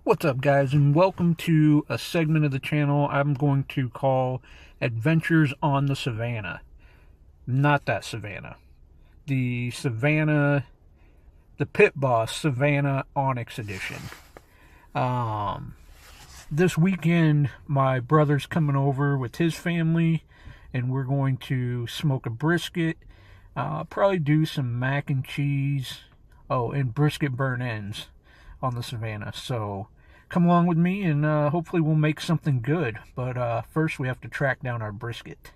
What's up, guys, and welcome to a segment of the channel I'm going to call Adventures on the Savannah. Not that Savannah. The Savannah, the Pit Boss Savannah Onyx Edition. This weekend, my brother's coming over with his family, and we're going to smoke a brisket, probably do some mac and cheese, and brisket burn ends on the Savannah. So come along with me, and hopefully we'll make something good. But first we have to track down our brisket.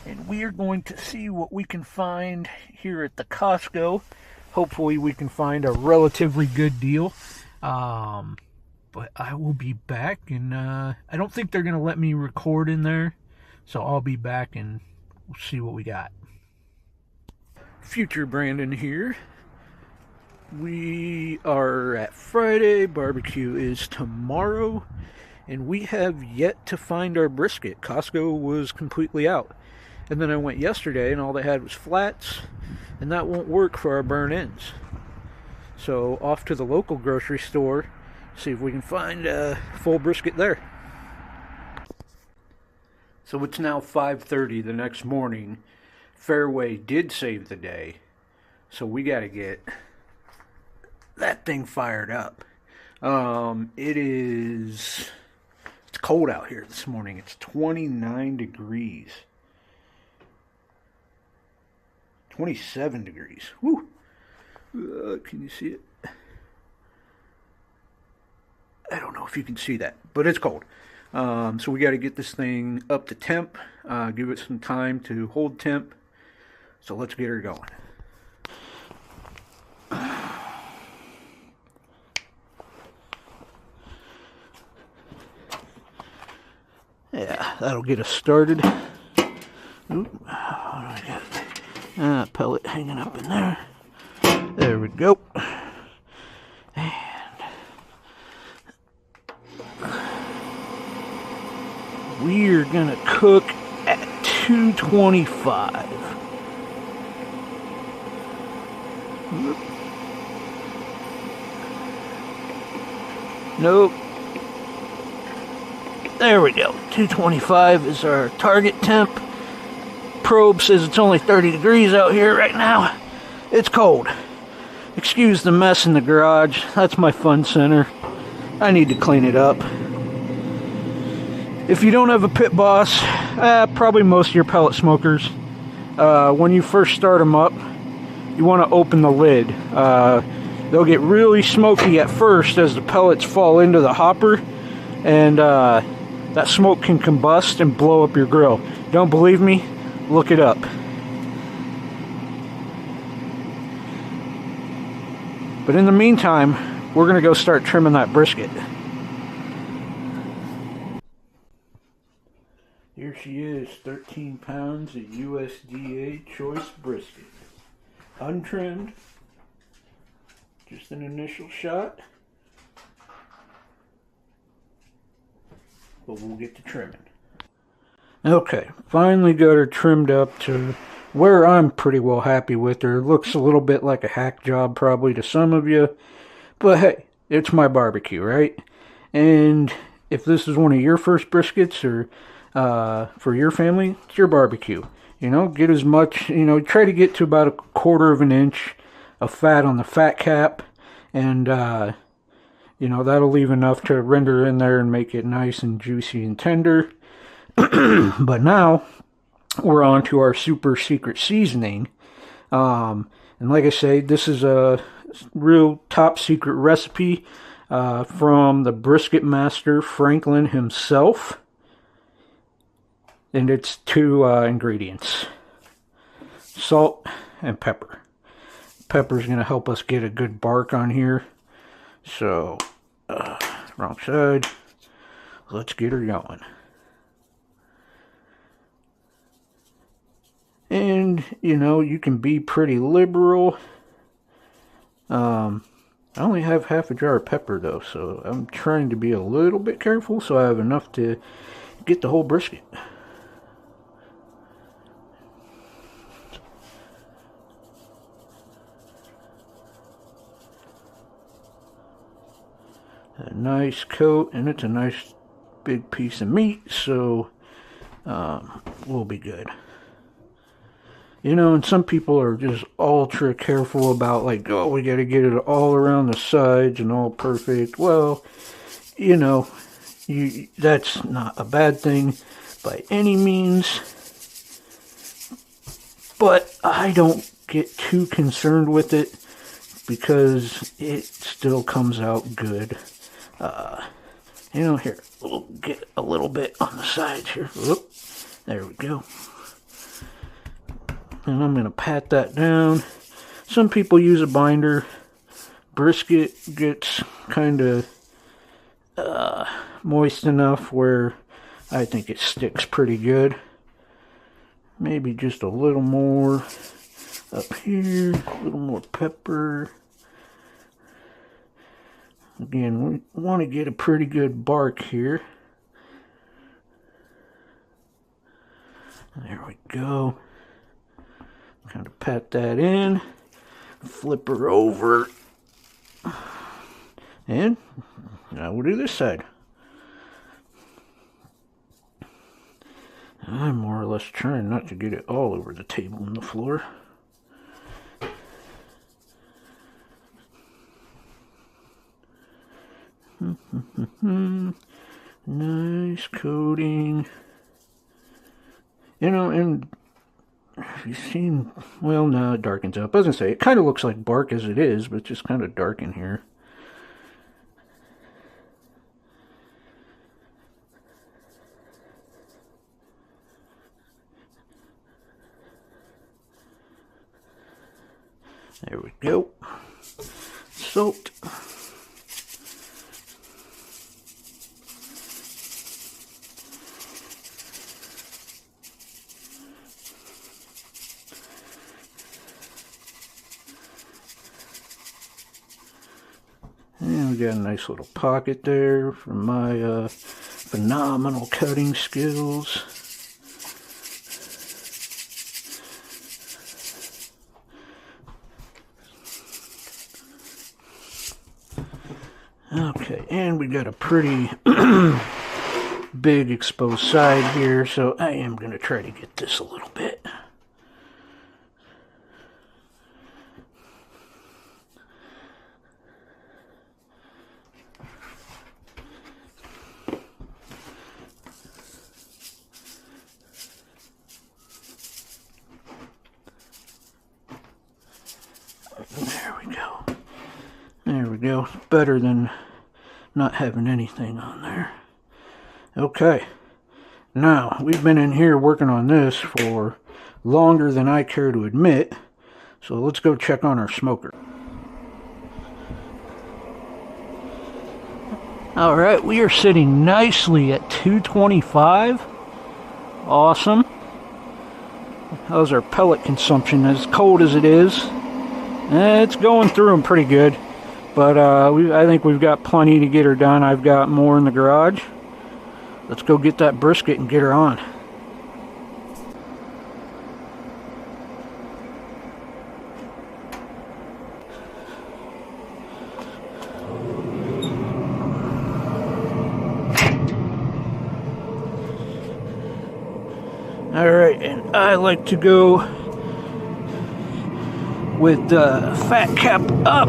And we are going to see what we can find here at the Costco. Hopefully we can find a relatively good deal. But I will be back, and I don't think they're going to let me record in there. So I'll be back and we'll see what we got. Future Brandon here. We are at Friday. Barbecue is tomorrow. And we have yet to find our brisket. Costco was completely out. And then I went yesterday and all they had was flats. And that won't work for our burn ends. So off to the local grocery store. See if we can find a full brisket there. So it's now 5:30 the next morning. Fairway did save the day. So we got to get that thing fired up. It's cold out here this morning. It's 29 degrees. 27 degrees. Woo! Can you see it? I don't know if you can see that, but it's cold. So we got to get this thing up to temp, give it some time to hold temp. So let's get her going. Yeah, that'll get us started. Oop, what do I got? Pellet hanging up in there. There we go. And we're gonna cook at 225. Nope. There we go. 225 is our target temp. Probe says it's only 30 degrees out here right now. It's cold. Excuse the mess in the garage. That's my fun center. I need to clean it up. If you don't have a Pit Boss, probably most of your pellet smokers, when you first start them up, you want to open the lid. They'll get really smoky at first as the pellets fall into the hopper, and that smoke can combust and blow up your grill. Don't believe me? Look it up. But in the meantime, we're going to go start trimming that brisket. Here she is, 13 pounds of USDA choice brisket. Untrimmed. Just an initial shot. But we'll get to trimming. Okay, finally got her trimmed up to where I'm pretty well happy with her. Looks a little bit like a hack job probably to some of you. But hey, it's my barbecue, right? And if this is one of your first briskets or for your family, it's your barbecue. You know, get as much, try to get to about a 1/4 of an inch of fat on the fat cap. And, that'll leave enough to render in there and make it nice and juicy and tender. But now, we're on to our super secret seasoning. And like I say, this is a real top secret recipe from the brisket master Franklin himself. And it's 2 ingredients: salt and pepper. Pepper's going to help us get a good bark on here. So, wrong side. Let's get her going. And, you can be pretty liberal. I only have half a jar of pepper, though, so I'm trying to be a little bit careful so I have enough to get the whole brisket. a nice coat, and it's a nice big piece of meat, so we'll be good. You know, and some people are just ultra careful about, like, oh, we gotta get it all around the sides and all perfect. Well, you know, that's not a bad thing by any means, but I don't get too concerned with it because it still comes out good. You know, here, we'll get a little bit on the sides here. Whoop, there we go. And I'm going to pat that down. Some people use a binder. Brisket gets kind of moist enough where I think it sticks pretty good. Maybe just a little more up here, a little more pepper. Again, we want to get a pretty good bark here. There we go. Kind of pat that in, flip her over, and now we'll do this side. I'm more or less trying not to get it all over the table and the floor. Nice coating. You know, and you've seen, well, no, it darkens up. I was going to say, it kind of looks like bark as it is, but it's just kind of dark in here. There we go. Salt. And we got a nice little pocket there for my phenomenal cutting skills. Okay, and we got a pretty big exposed side here, so I am going to try to get this a little bit. There we go. There we go. Better than not having anything on there. Okay. Now, we've been in here working on this for longer than I care to admit. So let's go check on our smoker. Alright, we are sitting nicely at 225. Awesome. How's our pellet consumption? As cold as it is, it's going through them pretty good. But I think we've got plenty to get her done. I've got more in the garage. Let's go get that brisket and get her on. Alright, and I like to go with the fat cap up.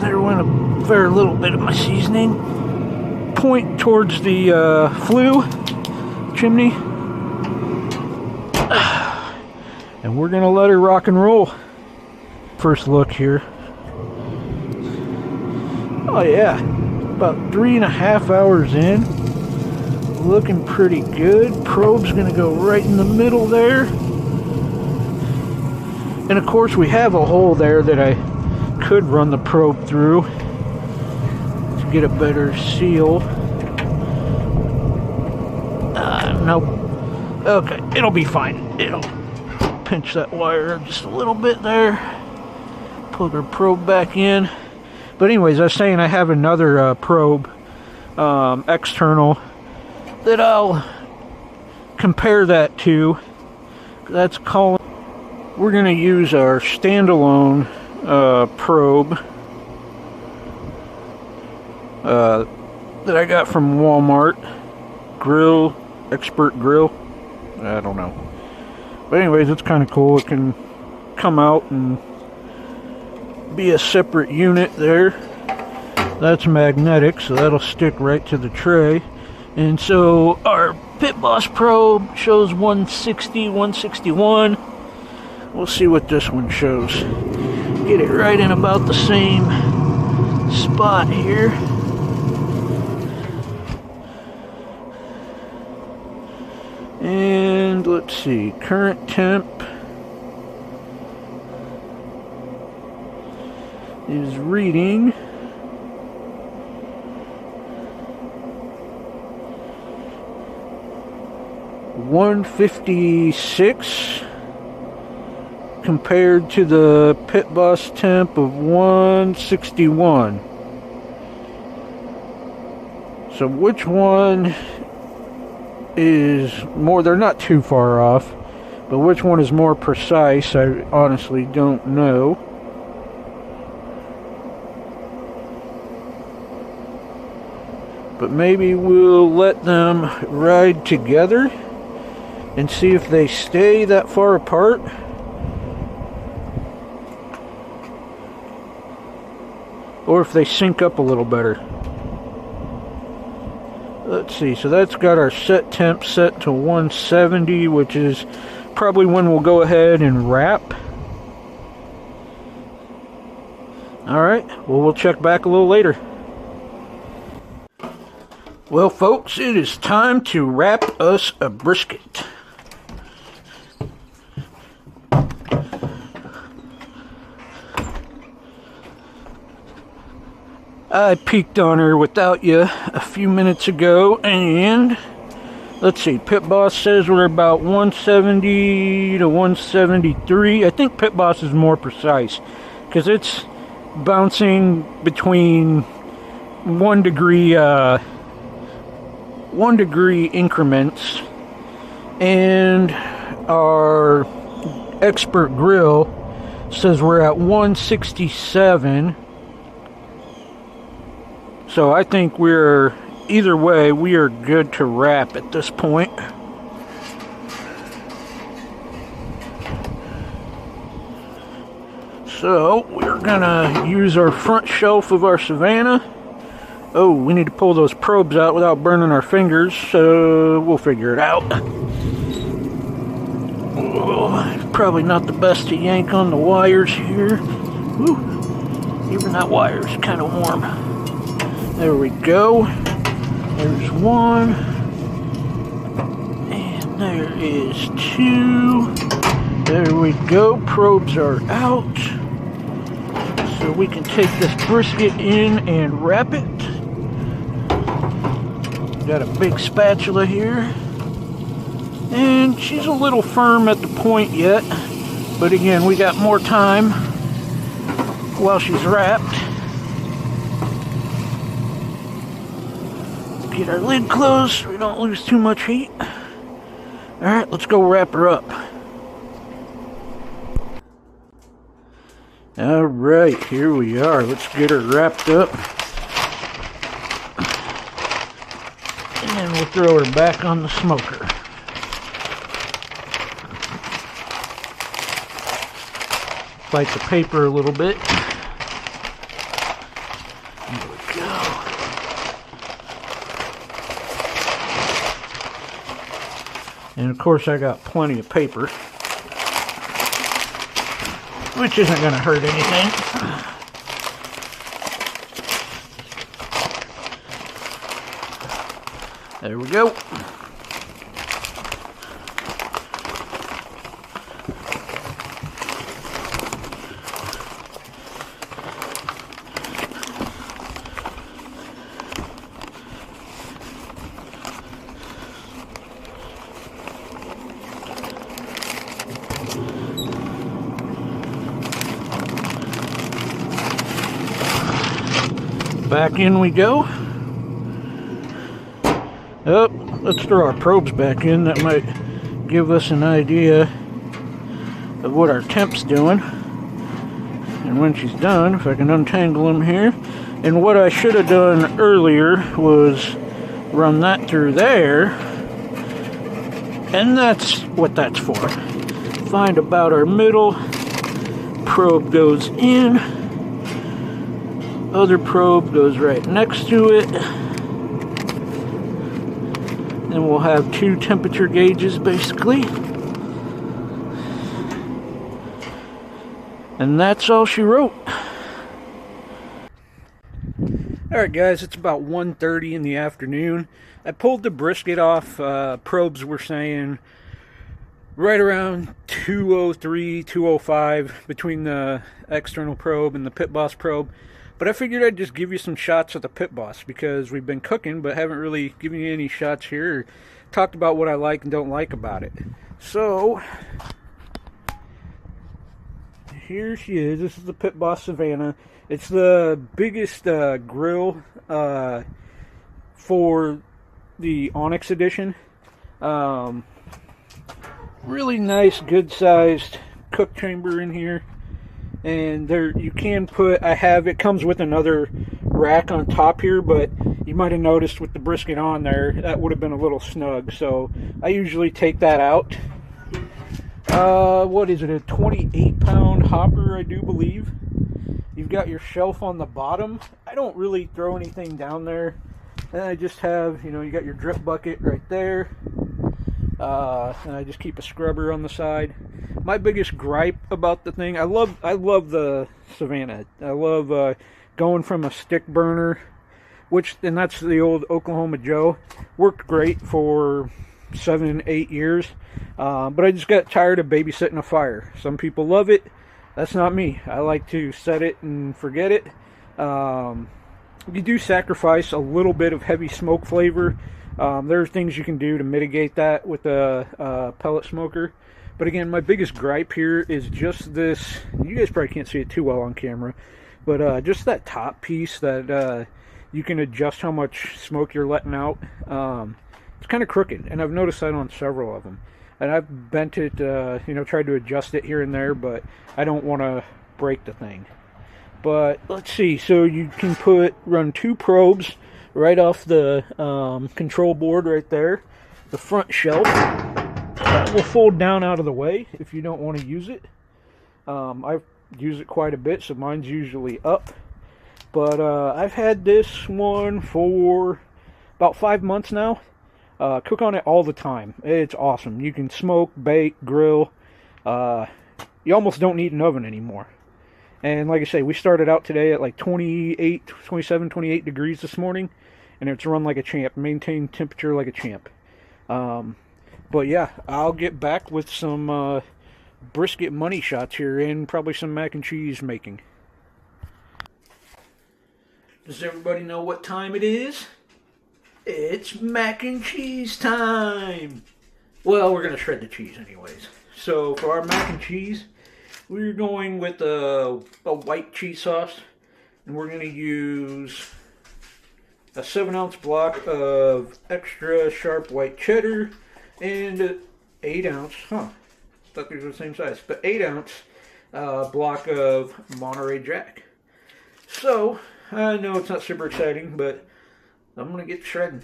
There went a fair little bit of my seasoning. Point towards the flue chimney. And we're gonna let her rock and roll. First look here. Oh yeah, about 3.5 hours in. Looking pretty good. Probe's gonna go right in the middle there. And of course we have a hole there that I could run the probe through to get a better seal. Nope. Okay, it'll be fine. It'll pinch that wire just a little bit there. Plug our probe back in. But anyways, I was saying I have another probe, external, that I'll compare that to. That's called. We're going to use our standalone probe. that I got from Walmart. Grill, expert grill. I don't know. But anyways, it's kind of cool. It can come out and be a separate unit there. That's magnetic, so that'll stick right to the tray. And so our Pit Boss probe shows 160, 161. We'll see what this one shows. Get it right in about the same spot here. And let's see, current temp is reading 156 compared to the Pit Boss temp of 161. So which one is more? They're not too far off, but which one is more precise, I honestly don't know. But maybe we'll let them ride together and see if they stay that far apart. Or if they sync up a little better. Let's see, so that's got our set temp set to 170, which is probably when we'll go ahead and wrap. Alright, well, we'll check back a little later. Well, folks, it is time to wrap us a brisket. I peeked on her without you a few minutes ago, and let's see, Pit Boss says we're about 170 to 173. I think Pit Boss is more precise because it's bouncing between 1 degree increments, and our expert grill says we're at 167. So I think either way, we are good to wrap at this point. So we're gonna use our front shelf of our Savannah. Oh, we need to pull those probes out without burning our fingers, so we'll figure it out. Oh, probably not the best to yank on the wires here. Whew. Even that wire is kind of warm. There we go. There's one. And there is two. There we go. Probes are out. So we can take this brisket in and wrap it. Got a big spatula here. And she's a little firm at the point yet. But again, we got more time while she's wrapped. Get our lid closed so we don't lose too much heat. Alright, let's go wrap her up. Alright, here we are. Let's get her wrapped up. And then we'll throw her back on the smoker. Bite the paper a little bit. There we go. And of course I got plenty of paper, which isn't going to hurt anything. There we go. Back in we go. Oh, let's throw our probes back in. That might give us an idea of what our temp's doing. And when she's done, if I can untangle them here, and what I should have done earlier was run that through there, and that's what that's for. Find about our middle, probe goes in, other probe goes right next to it, and we'll have two temperature gauges basically. And that's all she wrote. Alright guys, it's about 1:30 in the afternoon. I pulled the brisket off. Probes were saying right around 203, 205 between the external probe and the Pit Boss probe. But I figured I'd just give you some shots of the Pit Boss because we've been cooking but haven't really given you any shots here or talked about what I like and don't like about it. So here she is. This is the Pit Boss Savannah. It's the biggest grill for the Onyx edition. Really nice, good-sized cook chamber in here. And there you can put, it comes with another rack on top here, but you might have noticed with the brisket on there, that would have been a little snug. So I usually take that out. What is it, a 28-pound hopper, I do believe. You've got your shelf on the bottom. I don't really throw anything down there. And I just have, you got your drip bucket right there. And I just keep a scrubber on the side. My biggest gripe about the thing, I love the Savannah. I love going from a stick burner, and that's the old Oklahoma Joe. Worked great for 7-8 years. But I just got tired of babysitting a fire. Some people love it. That's not me. I like to set it and forget it. You do sacrifice a little bit of heavy smoke flavor. There are things you can do to mitigate that with a pellet smoker. But again, my biggest gripe here is just this. You guys probably can't see it too well on camera. But just that top piece that you can adjust how much smoke you're letting out. It's kind of crooked. And I've noticed that on several of them. And I've bent it, tried to adjust it here and there, but I don't want to break the thing. But let's see, so you can run two probes right off the control board right there. The front shelf that will fold down out of the way if you don't want to use it. I use it quite a bit, so mine's usually up. But I've had this one for about 5 months now. Cook on it all the time. It's awesome. You can smoke, bake, grill. You almost don't need an oven anymore. And like I say, we started out today at like 27, 28 degrees this morning. And it's run like a champ. Maintain temperature like a champ. But yeah, I'll get back with some brisket money shots here and probably some mac and cheese making. Does everybody know what time it is? It's mac and cheese time! Well, we're going to shred the cheese anyways. So, for our mac and cheese, we're going with a white cheese sauce. And we're going to use a 7-ounce block of extra sharp white cheddar and an 8-ounce, thought these were the same size, but 8-ounce block of Monterey Jack. So, I know it's not super exciting, but I'm going to get shredding.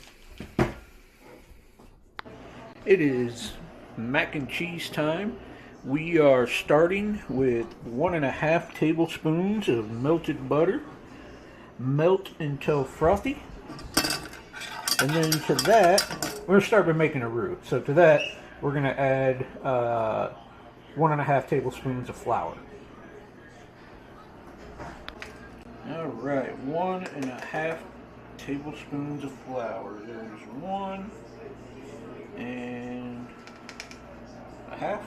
It is mac and cheese time. We are starting with 1.5 tablespoons of melted butter. Melt until frothy. And then to that, we're going to start by making a roux. So to that, we're going to add 1.5 tablespoons of flour. Alright, 1.5 tablespoons of flour. There's 1 and a half.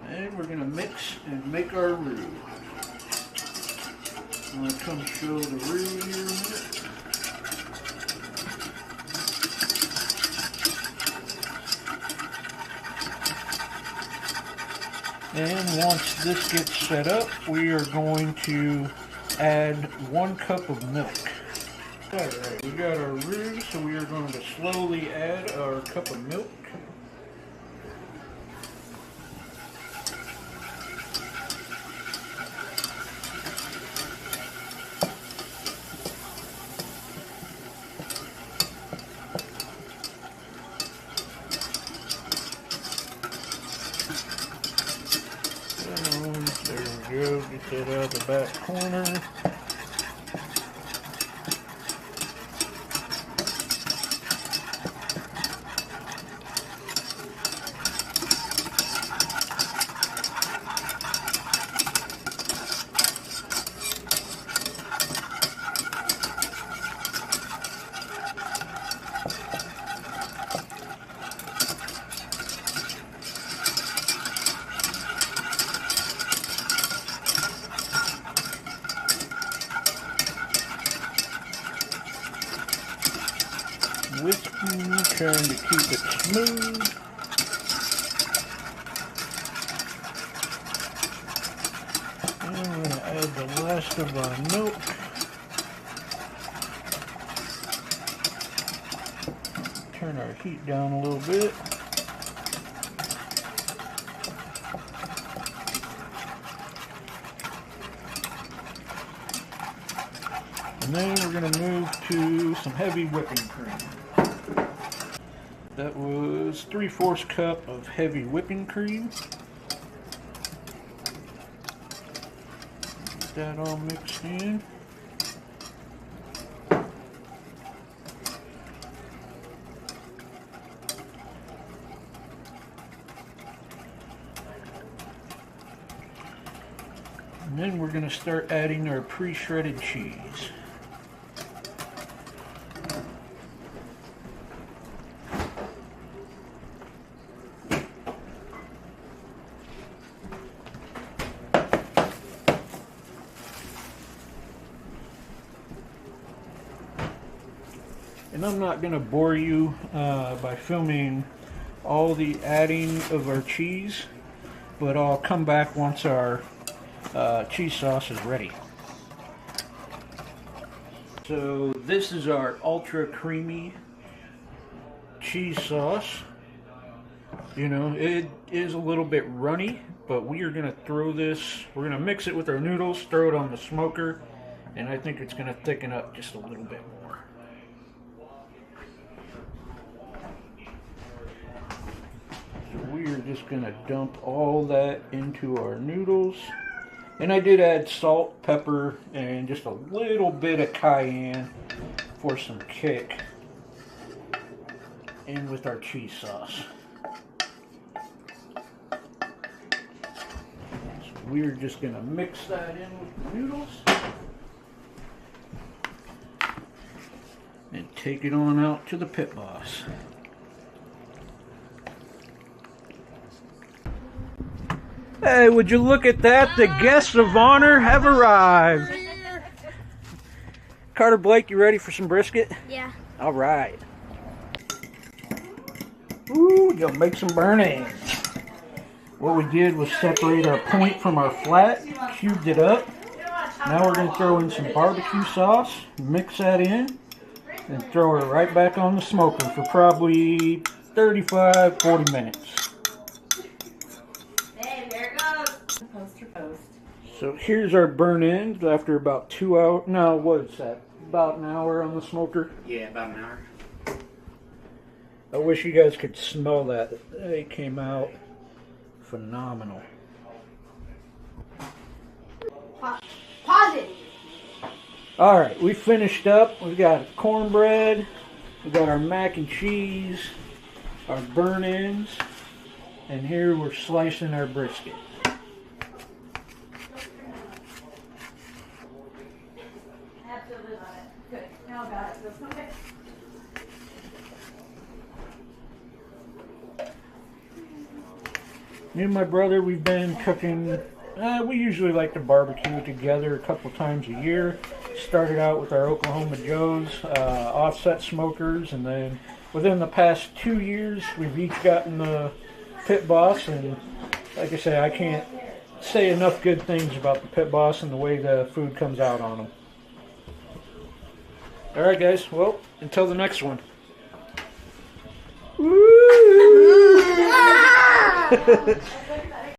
And we're going to mix and make our roux. I'm going to come show the roux here in a minute. And once this gets set up, we are going to add 1 cup of milk. Alright, we got our roux, so we are going to slowly add our cup of milk. Get that out of the back corner. Whiskey, trying to keep it smooth. And I'm going to add the last of our milk. Turn our heat down a little bit. And then we're going to move to some heavy whipping cream. That was 3/4 cup of heavy whipping cream. Get that all mixed in. And then we're going to start adding our pre-shredded cheese. And I'm not going to bore you by filming all the adding of our cheese, but I'll come back once our cheese sauce is ready. So this is our ultra creamy cheese sauce. You know, it is a little bit runny, but we are going to throw this, we're going to mix it with our noodles, throw it on the smoker, and I think it's going to thicken up just a little bit more. We are just going to dump all that into our noodles. And I did add salt, pepper, and just a little bit of cayenne for some kick in with our cheese sauce. So we're just going to mix that in with the noodles. And take it on out to the pit boss. Hey, would you look at that? The guests of honor have arrived. Carter, Blake, you ready for some brisket? Yeah. All right. Ooh, you'll make some burn ends. What we did was separate our point from our flat, cubed it up. Now we're going to throw in some barbecue sauce, mix that in, and throw it right back on the smoker for probably 35-40 minutes. So here's our burn ends after about 2 hours. No, what is that? About an hour on the smoker? Yeah, about an hour. I wish you guys could smell that. They came out phenomenal. Pause it. Alright, we finished up. We've got cornbread. We've got our mac and cheese. Our burn ends. And here we're slicing our brisket. Me and my brother, we've been cooking, we usually like to barbecue together a couple times a year. Started out with our Oklahoma Joe's offset smokers, and then within the past 2 years, we've each gotten the Pit Boss, and like I say, I can't say enough good things about the Pit Boss and the way the food comes out on them. Alright guys, well, until the next one. Woo!